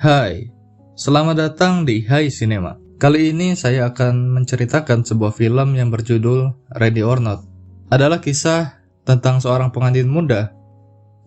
Hai, selamat datang di Hai Cinema. Kali ini saya akan menceritakan sebuah film yang berjudul Ready or Not. Adalah kisah tentang seorang pengantin muda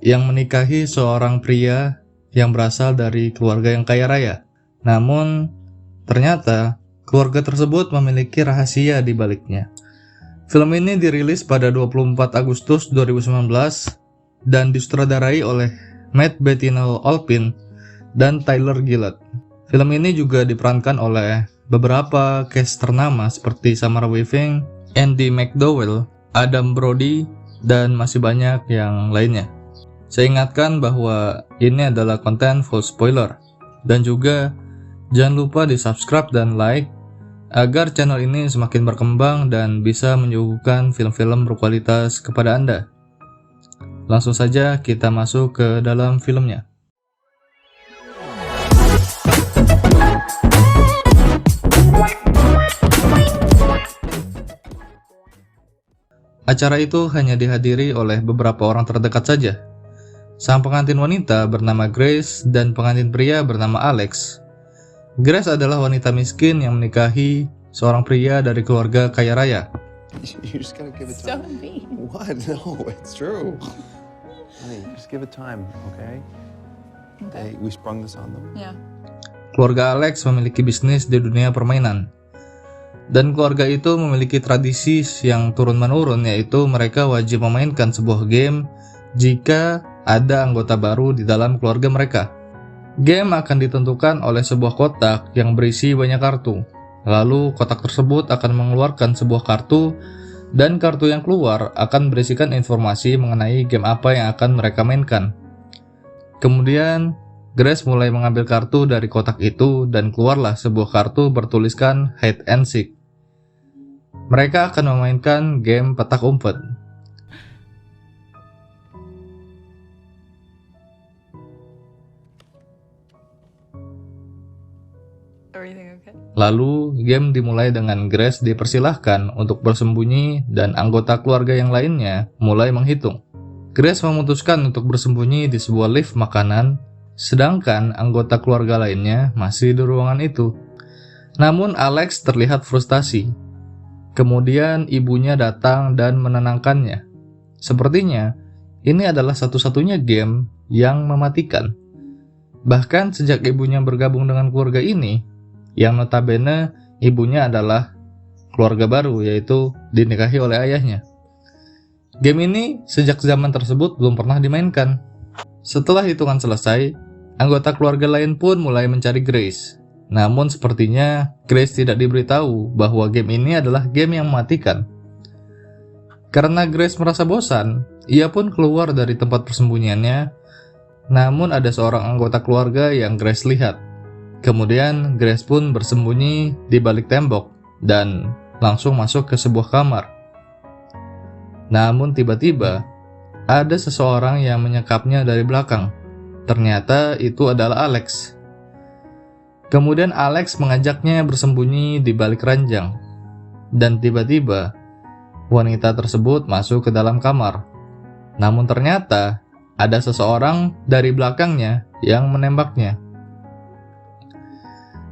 yang menikahi seorang pria yang berasal dari keluarga yang kaya raya. Namun, ternyata keluarga tersebut memiliki rahasia di baliknya. Film ini dirilis pada 24 Agustus 2019 dan disutradarai oleh Matt Bettinelli dan Tyler Gillett. Film ini juga diperankan oleh beberapa cast ternama seperti Samara Weaving, Andy McDowell, Adam Brody, dan masih banyak yang lainnya. Saya ingatkan bahwa ini adalah konten full spoiler, dan juga jangan lupa di subscribe dan like agar channel ini semakin berkembang dan bisa menyuguhkan film-film berkualitas kepada Anda. Langsung saja kita masuk ke dalam filmnya. Acara itu hanya dihadiri oleh beberapa orang terdekat saja. Sang pengantin wanita bernama Grace dan pengantin pria bernama Alex. Grace adalah wanita miskin yang menikahi seorang pria dari keluarga kaya raya. You just gotta give it So time. mean. What? No, it's true. Honey, just give it time, okay? Okay. We sprung this on them. Yeah. Keluarga Alex memiliki bisnis di dunia permainan. Dan keluarga itu memiliki tradisi yang turun-menurun, yaitu mereka wajib memainkan sebuah game jika ada anggota baru di dalam keluarga mereka. Game akan ditentukan oleh sebuah kotak yang berisi banyak kartu. Lalu kotak tersebut akan mengeluarkan sebuah kartu, dan kartu yang keluar akan berisikan informasi mengenai game apa yang akan mereka mainkan. Kemudian, Grace mulai mengambil kartu dari kotak itu dan keluarlah sebuah kartu bertuliskan Hide and Seek. Mereka akan memainkan game petak umpet. Everything okay? Lalu, game dimulai dengan Grace dipersilahkan untuk bersembunyi dan anggota keluarga yang lainnya mulai menghitung. Grace memutuskan untuk bersembunyi di sebuah lift makanan, sedangkan anggota keluarga lainnya masih di ruangan itu. Namun Alex terlihat frustasi. Kemudian ibunya datang dan menenangkannya. Sepertinya ini adalah satu-satunya game yang mematikan. Bahkan sejak ibunya bergabung dengan keluarga ini, yang notabene ibunya adalah keluarga baru, yaitu dinikahi oleh ayahnya. Game ini sejak zaman tersebut belum pernah dimainkan. Setelah hitungan selesai, anggota keluarga lain pun mulai mencari Grace. Namun sepertinya Grace tidak diberitahu bahwa game ini adalah game yang mematikan. Karena Grace merasa bosan, ia pun keluar dari tempat persembunyiannya. Namun ada seorang anggota keluarga yang Grace lihat. Kemudian Grace pun bersembunyi di balik tembok dan langsung masuk ke sebuah kamar. Namun tiba-tiba ada seseorang yang menyekapnya dari belakang. Ternyata itu adalah Alex. Kemudian Alex mengajaknya bersembunyi di balik ranjang. Dan tiba-tiba wanita tersebut masuk ke dalam kamar. Namun ternyata ada seseorang dari belakangnya yang menembaknya.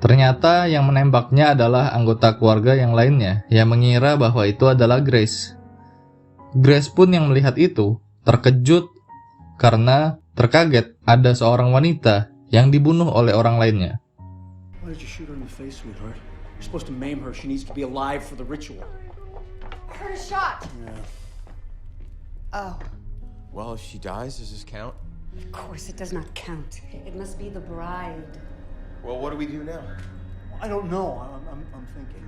Ternyata yang menembaknya adalah anggota keluarga yang lainnya yang mengira bahwa itu adalah Grace. Grace pun yang melihat itu terkejut karena terkaget ada seorang wanita yang dibunuh oleh orang lainnya. Why did you shoot her in the face, sweetheart? You're supposed to maim her. She needs to be alive for the ritual. I heard a shot. Yeah. Oh, Well, if she dies, does this count? Of course, it does not count. It must be the bride. Well, what do we do now? I don't know. I'm thinking.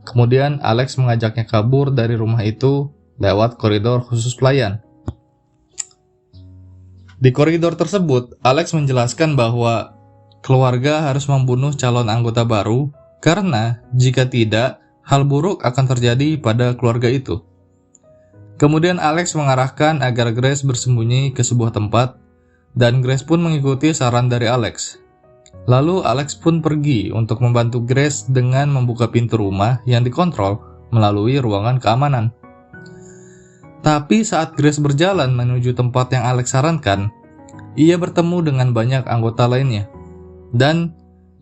Kemudian Alex mengajaknya kabur dari rumah itu lewat koridor khusus pelayan. Di koridor tersebut, Alex menjelaskan bahwa keluarga harus membunuh calon anggota baru karena jika tidak, hal buruk akan terjadi pada keluarga itu. Kemudian Alex mengarahkan agar Grace bersembunyi ke sebuah tempat dan Grace pun mengikuti saran dari Alex. Lalu Alex pun pergi untuk membantu Grace dengan membuka pintu rumah yang dikontrol melalui ruangan keamanan. Tapi saat Grace berjalan menuju tempat yang Alex sarankan, ia bertemu dengan banyak anggota lainnya. dan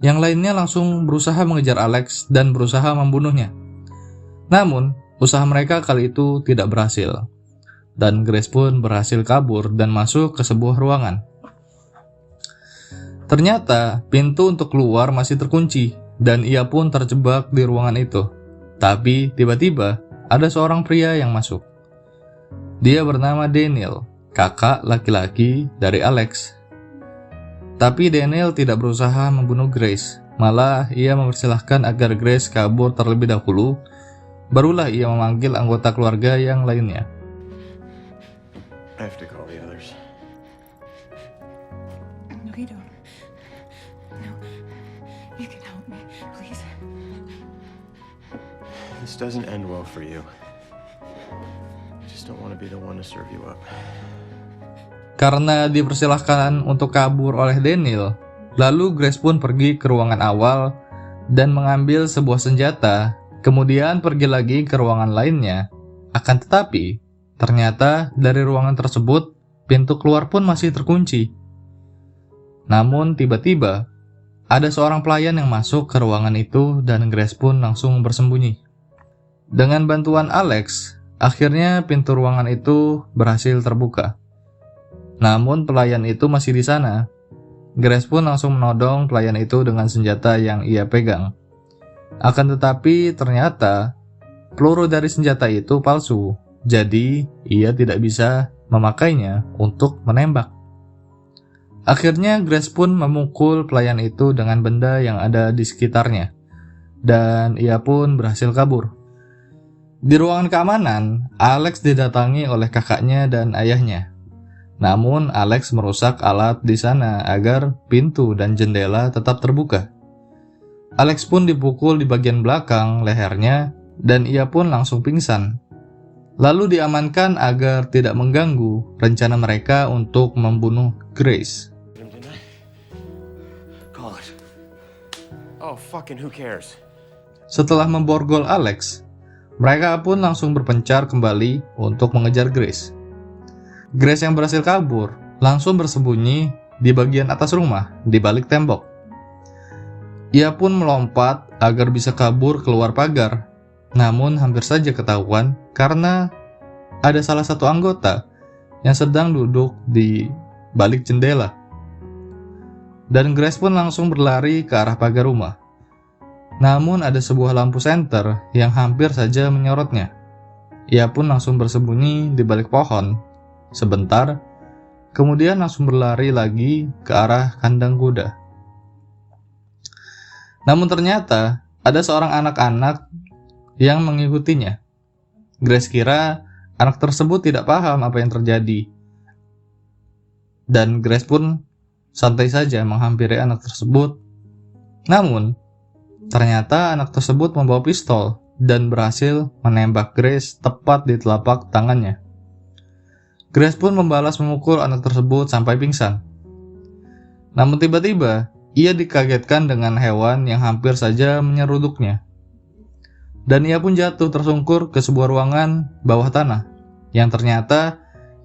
yang lainnya langsung berusaha mengejar Alex dan berusaha membunuhnya. Namun, usaha mereka kali itu tidak berhasil, dan Grace pun berhasil kabur dan masuk ke sebuah ruangan. Ternyata, pintu untuk keluar masih terkunci, dan ia pun terjebak di ruangan itu. Tapi, tiba-tiba, ada seorang pria yang masuk. Dia bernama Daniel, kakak laki-laki dari Alex. Tapi Daniel tidak berusaha membunuh Grace, malah ia mempersilahkan agar Grace kabur terlebih dahulu, barulah ia memanggil anggota keluarga yang lainnya. I have to call the others. No, you don't. No. You can help me, please. This doesn't end well for you. I just don't want to be the one to serve you up. Karena dipersilahkan untuk kabur oleh Daniel, lalu Grace pun pergi ke ruangan awal dan mengambil sebuah senjata, kemudian pergi lagi ke ruangan lainnya. Akan tetapi, ternyata dari ruangan tersebut, pintu keluar pun masih terkunci. Namun tiba-tiba, ada seorang pelayan yang masuk ke ruangan itu dan Grace pun langsung bersembunyi. Dengan bantuan Alex, akhirnya pintu ruangan itu berhasil terbuka. Namun pelayan itu masih di sana. Grace pun langsung menodong pelayan itu dengan senjata yang ia pegang. Akan tetapi ternyata peluru dari senjata itu palsu, jadi ia tidak bisa memakainya untuk menembak. Akhirnya Grace pun memukul pelayan itu dengan benda yang ada di sekitarnya, dan ia pun berhasil kabur. Di ruangan keamanan, Alex didatangi oleh kakaknya dan ayahnya. Namun Alex merusak alat di sana agar pintu dan jendela tetap terbuka. Alex pun dipukul di bagian belakang lehernya dan ia pun langsung pingsan. Lalu diamankan agar tidak mengganggu rencana mereka untuk membunuh Grace. Didn't I? Call it. Oh, fucking who cares? Setelah memborgol Alex, mereka pun langsung berpencar kembali untuk mengejar Grace. Grace yang berhasil kabur langsung bersembunyi di bagian atas rumah, di balik tembok. Ia pun melompat agar bisa kabur keluar pagar, namun hampir saja ketahuan karena ada salah satu anggota yang sedang duduk di balik jendela. Dan Grace pun langsung berlari ke arah pagar rumah. Namun ada sebuah lampu senter yang hampir saja menyorotnya. Ia pun langsung bersembunyi di balik pohon sebentar, kemudian langsung berlari lagi ke arah kandang kuda. Namun ternyata ada seorang anak-anak yang mengikutinya. Grace kira anak tersebut tidak paham apa yang terjadi, dan Grace pun santai saja menghampiri anak tersebut. Namun ternyata anak tersebut membawa pistol dan berhasil menembak Grace tepat di telapak tangannya. Grace pun membalas memukul anak tersebut sampai pingsan. Namun tiba-tiba, ia dikagetkan dengan hewan yang hampir saja menyeruduknya. Dan ia pun jatuh tersungkur ke sebuah ruangan bawah tanah, yang ternyata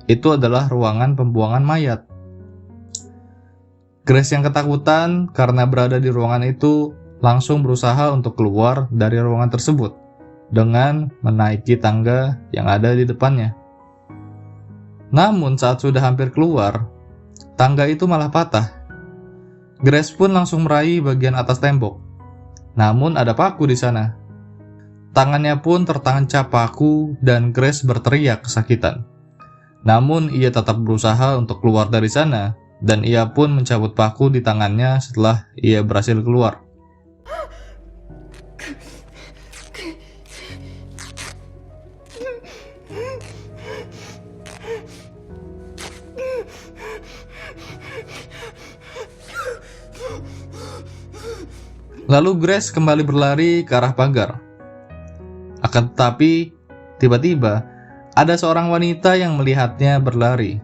itu adalah ruangan pembuangan mayat. Grace yang ketakutan karena berada di ruangan itu langsung berusaha untuk keluar dari ruangan tersebut dengan menaiki tangga yang ada di depannya. Namun saat sudah hampir keluar, tangga itu malah patah. Grace pun langsung meraih bagian atas tembok. Namun ada paku di sana. Tangannya pun tertancap paku dan Grace berteriak kesakitan. Namun ia tetap berusaha untuk keluar dari sana dan ia pun mencabut paku di tangannya setelah ia berhasil keluar. Lalu Grace kembali berlari ke arah pagar. Akan tetapi, tiba-tiba ada seorang wanita yang melihatnya berlari.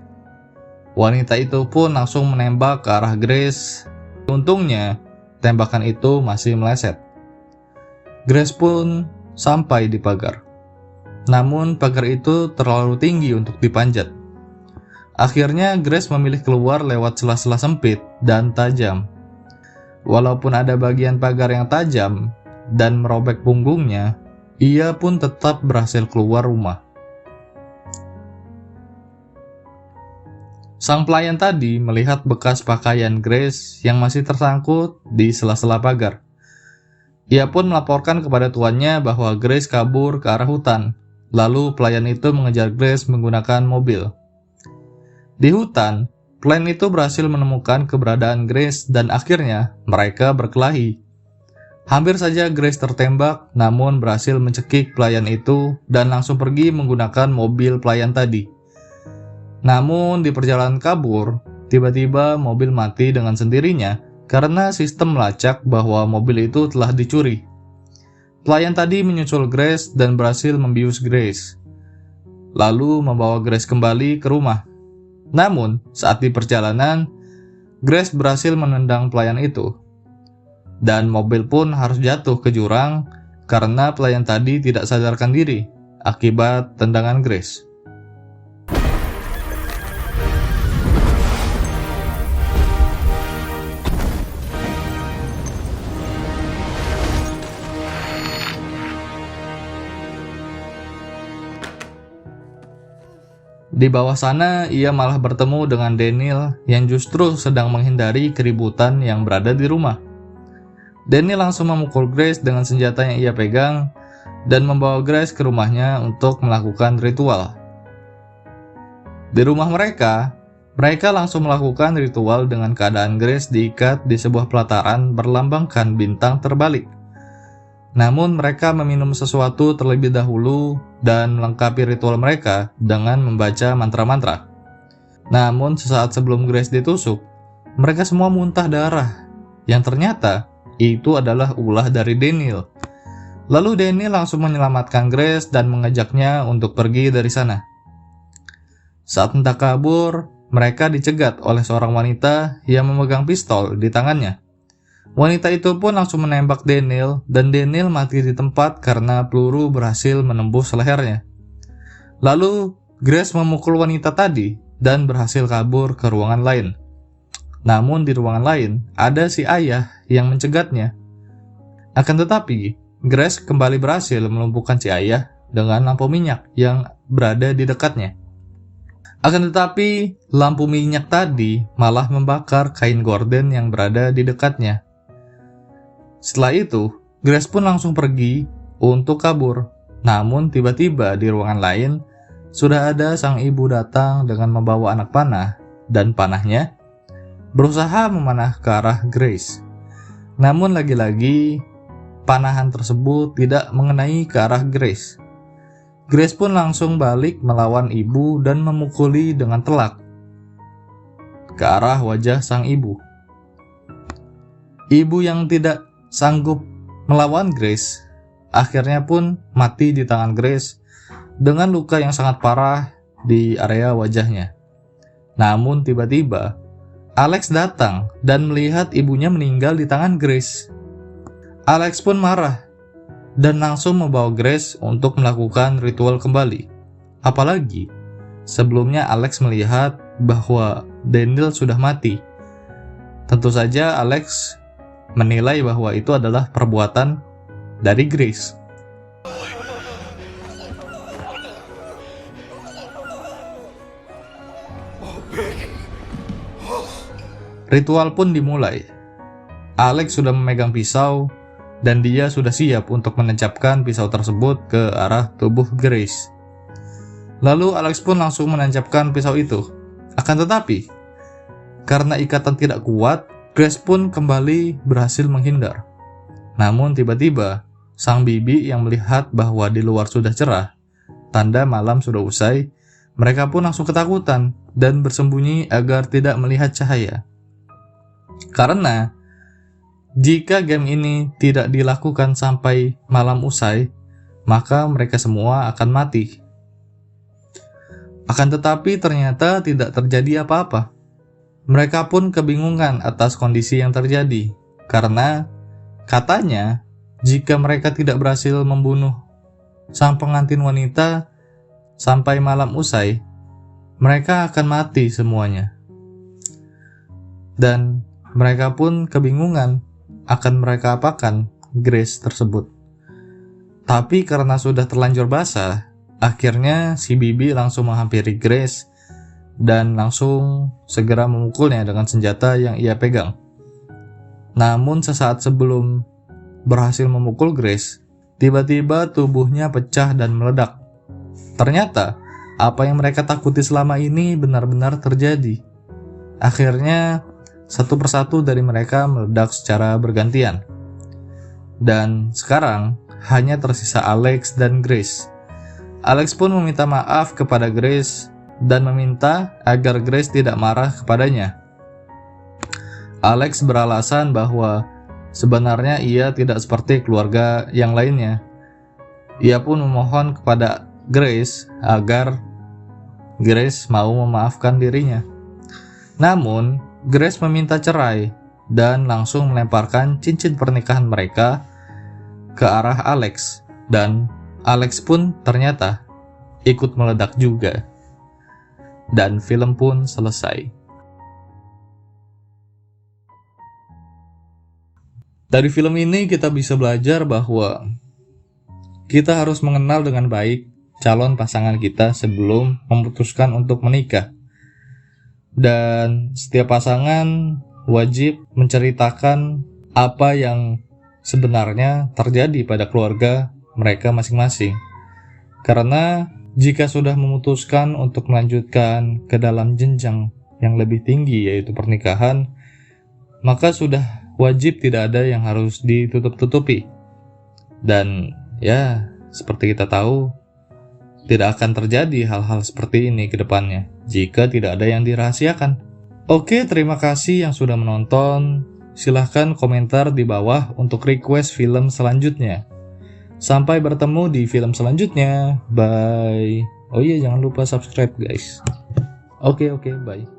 Wanita itu pun langsung menembak ke arah Grace. Untungnya, tembakan itu masih meleset. Grace pun sampai di pagar. Namun pagar itu terlalu tinggi untuk dipanjat. Akhirnya Grace memilih keluar lewat sela-sela sempit dan tajam. walaupun ada bagian pagar yang tajam dan merobek punggungnya, ia pun tetap berhasil keluar rumah. Sang pelayan tadi melihat bekas pakaian Grace yang masih tersangkut di sela-sela pagar. Ia pun melaporkan kepada tuannya bahwa Grace kabur ke arah hutan. Lalu pelayan itu mengejar Grace menggunakan mobil. Di hutan, pelayan itu berhasil menemukan keberadaan Grace dan akhirnya mereka berkelahi. Hampir saja Grace tertembak, namun berhasil mencekik pelayan itu dan langsung pergi menggunakan mobil pelayan tadi. Namun di perjalanan kabur, tiba-tiba mobil mati dengan sendirinya karena sistem melacak bahwa mobil itu telah dicuri. Pelayan tadi menyusul Grace dan berhasil membius Grace, lalu membawa Grace kembali ke rumah. Namun, saat di perjalanan, Grace berhasil menendang pelayan itu. Dan mobil pun harus jatuh ke jurang karena pelayan tadi tidak sadarkan diri akibat tendangan Grace. Di bawah sana, ia malah bertemu dengan Daniel yang justru sedang menghindari keributan yang berada di rumah. Daniel langsung memukul Grace dengan senjata yang ia pegang dan membawa Grace ke rumahnya untuk melakukan ritual. Di rumah mereka langsung melakukan ritual dengan keadaan Grace diikat di sebuah pelataran berlambangkan bintang terbalik. Namun mereka meminum sesuatu terlebih dahulu dan melengkapi ritual mereka dengan membaca mantra-mantra. Namun sesaat sebelum Grace ditusuk, mereka semua muntah darah, yang ternyata itu adalah ulah dari Daniel. Lalu Daniel langsung menyelamatkan Grace dan mengajaknya untuk pergi dari sana. Saat hendak kabur, mereka dicegat oleh seorang wanita yang memegang pistol di tangannya. Wanita itu pun langsung menembak Daniel dan Daniel mati di tempat karena peluru berhasil menembus lehernya. Lalu Grace memukul wanita tadi dan berhasil kabur ke ruangan lain. Namun di ruangan lain ada si ayah yang mencegatnya. Akan tetapi Grace kembali berhasil melumpuhkan si ayah dengan lampu minyak yang berada di dekatnya. Akan tetapi lampu minyak tadi malah membakar kain gorden yang berada di dekatnya. Setelah itu, Grace pun langsung pergi untuk kabur. Namun tiba-tiba di ruangan lain, sudah ada sang ibu datang dengan membawa anak panah, dan panahnya berusaha memanah ke arah Grace. Namun lagi-lagi, panahan tersebut tidak mengenai ke arah Grace. Grace pun langsung balik melawan ibu dan memukuli dengan telak ke arah wajah sang ibu. Ibu yang tidak sanggup melawan Grace akhirnya pun mati di tangan Grace dengan luka yang sangat parah di area wajahnya. Namun tiba-tiba Alex datang dan melihat ibunya meninggal di tangan Grace. Alex pun marah dan langsung membawa Grace untuk melakukan ritual kembali. Apalagi sebelumnya Alex melihat bahwa Daniel sudah mati. Tentu saja Alex menilai bahwa itu adalah perbuatan dari Grace. Ritual pun dimulai. Alex sudah memegang pisau dan dia sudah siap untuk menancapkan pisau tersebut ke arah tubuh Grace. Lalu Alex pun langsung menancapkan pisau itu. Akan tetapi, karena ikatan tidak kuat, Grace pun kembali berhasil menghindar. Namun tiba-tiba, sang bibi yang melihat bahwa di luar sudah cerah, tanda malam sudah usai, mereka pun langsung ketakutan dan bersembunyi agar tidak melihat cahaya. Karena jika game ini tidak dilakukan sampai malam usai, maka mereka semua akan mati. Akan tetapi ternyata tidak terjadi apa-apa. Mereka pun kebingungan atas kondisi yang terjadi, karena katanya jika mereka tidak berhasil membunuh sang pengantin wanita sampai malam usai, mereka akan mati semuanya. Dan mereka pun kebingungan akan mereka apakan Grace tersebut. Tapi karena sudah terlanjur basah, akhirnya si Bibi langsung menghampiri Grace dan langsung segera memukulnya dengan senjata yang ia pegang. Namun sesaat sebelum berhasil memukul Grace, tiba-tiba tubuhnya pecah dan meledak. Ternyata, apa yang mereka takuti selama ini benar-benar terjadi. Akhirnya, satu persatu dari mereka meledak secara bergantian. Dan sekarang, hanya tersisa Alex dan Grace. Alex pun meminta maaf kepada Grace dan meminta agar Grace tidak marah kepadanya. Alex beralasan bahwa sebenarnya ia tidak seperti keluarga yang lainnya. Ia pun memohon kepada Grace agar Grace mau memaafkan dirinya. Namun, Grace meminta cerai dan langsung melemparkan cincin pernikahan mereka ke arah Alex, dan Alex pun ternyata ikut meledak juga. Dan film pun selesai. Dari film ini kita bisa belajar bahwa kita harus mengenal dengan baik calon pasangan kita sebelum memutuskan untuk menikah. Dan setiap pasangan wajib menceritakan apa yang sebenarnya terjadi pada keluarga mereka masing-masing. Karena jika sudah memutuskan untuk melanjutkan ke dalam jenjang yang lebih tinggi yaitu pernikahan, maka sudah wajib tidak ada yang harus ditutup-tutupi. Dan ya, seperti kita tahu, tidak akan terjadi hal-hal seperti ini ke depannya jika tidak ada yang dirahasiakan. Oke, terima kasih yang sudah menonton. Silahkan komentar di bawah untuk request film selanjutnya. Sampai bertemu di film selanjutnya. Bye. Oh iya, jangan lupa subscribe guys. Oke, bye.